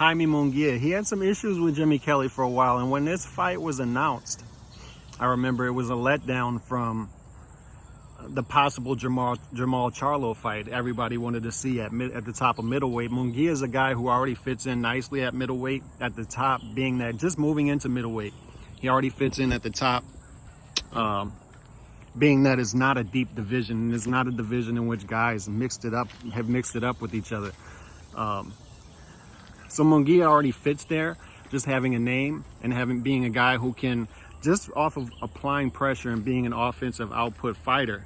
Jaime Munguia. He had some issues with Jimmy Kelly for a while, and when this fight was announced, I remember it was a letdown from the possible Jamal Charlo fight everybody wanted to see at the top of middleweight. Munguia is a guy who already fits in nicely at middleweight at the top, being that just moving into middleweight, he already fits in at the top, being that it's not a deep division, and it's not a division in which guys have mixed it up with each other. So Munguia already fits there, just having a name and being a guy who can, just off of applying pressure and being an offensive output fighter,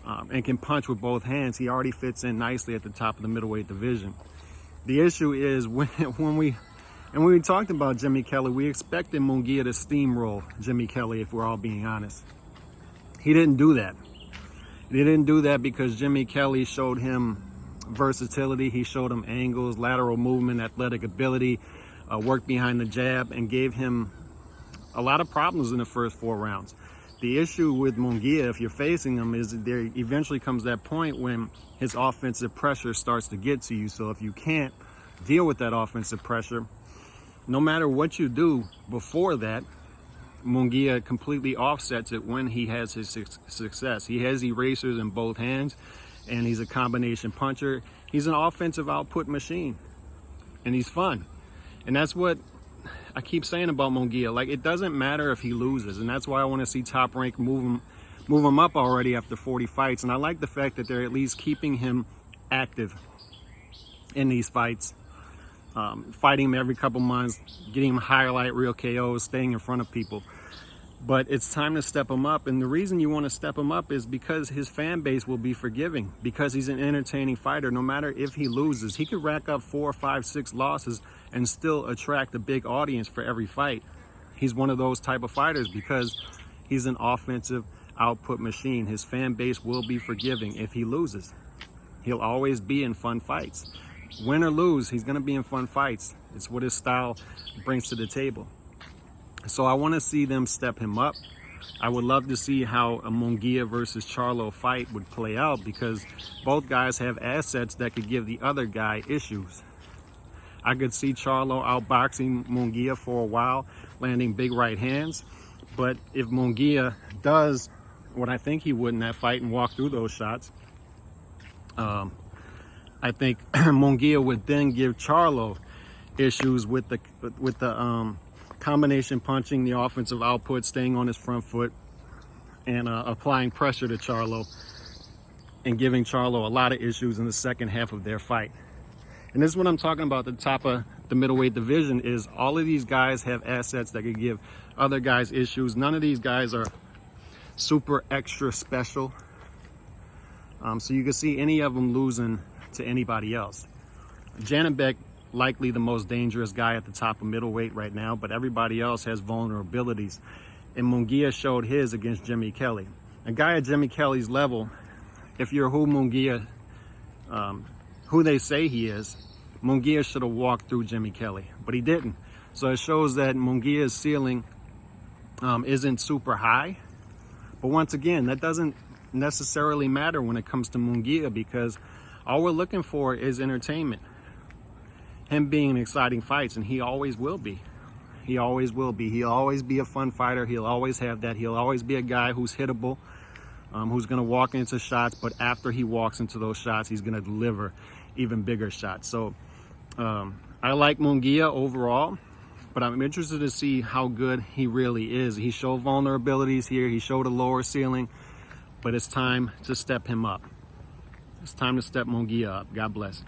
and can punch with both hands, he already fits in nicely at the top of the middleweight division. The issue is when we talked about Jimmy Kelly, we expected Munguia to steamroll Jimmy Kelly, if we're all being honest. He didn't do that. He didn't do that because Jimmy Kelly showed him versatility. He showed him angles, lateral movement, athletic ability, work behind the jab, and gave him a lot of problems in the first 4 rounds. The issue with Munguia, if you're facing him, is that there eventually comes that point when his offensive pressure starts to get to you. So if you can't deal with that offensive pressure, no matter what you do before that, Munguia completely offsets it when he has his success. He has erasers in both hands, and he's a combination puncher. He's an offensive output machine, and he's fun. And that's what I keep saying about Munguia. Like, it doesn't matter if he loses, and that's why I want to see Top Rank move him up already after 40 fights. And I like the fact that they're at least keeping him active in these fights, fighting him every couple months, getting him highlight reel KOs, staying in front of people. But it's time to step him up, and the reason you want to step him up is because his fan base will be forgiving, because he's an entertaining fighter. No matter if he loses, he could rack up 4, 5, 6 losses and still attract a big audience for every fight. He's one of those type of fighters because he's an offensive output machine. His fan base will be forgiving if he loses. He'll always be in fun fights. Win or lose, he's going to be in fun fights. It's what his style brings to the table. So I want to see them step him up. I would love to see how a Munguia versus Charlo fight would play out, because both guys have assets that could give the other guy issues. I could see Charlo outboxing Munguia for a while, landing big right hands. But if Munguia does what I think he would in that fight and walk through those shots, I think Munguia would then give Charlo issues with the combination punching, the offensive output, staying on his front foot, and applying pressure to Charlo, and giving Charlo a lot of issues in the second half of their fight. And this is what I'm talking about. The top of the middleweight division is all of these guys have assets that could give other guys issues. None of these guys are super extra special. So you can see any of them losing to anybody else. Janibek, likely the most dangerous guy at the top of middleweight right now, but everybody else has vulnerabilities. And Munguia showed his against Jimmy Kelly. A guy at Jimmy Kelly's level, if you're who Munguia, who they say he is, Munguia should have walked through Jimmy Kelly, but he didn't. So it shows that Munguia's ceiling isn't super high. But once again, that doesn't necessarily matter when it comes to Munguia, because all we're looking for is entertainment. Him being in exciting fights, and he always will be. He always will be. He'll always be a fun fighter. He'll always have that. He'll always be a guy who's hittable, who's going to walk into shots, but after he walks into those shots, he's going to deliver even bigger shots. So I like Munguia overall, but I'm interested to see how good he really is. He showed vulnerabilities here. He showed a lower ceiling, but it's time to step him up. It's time to step Munguia up. God bless.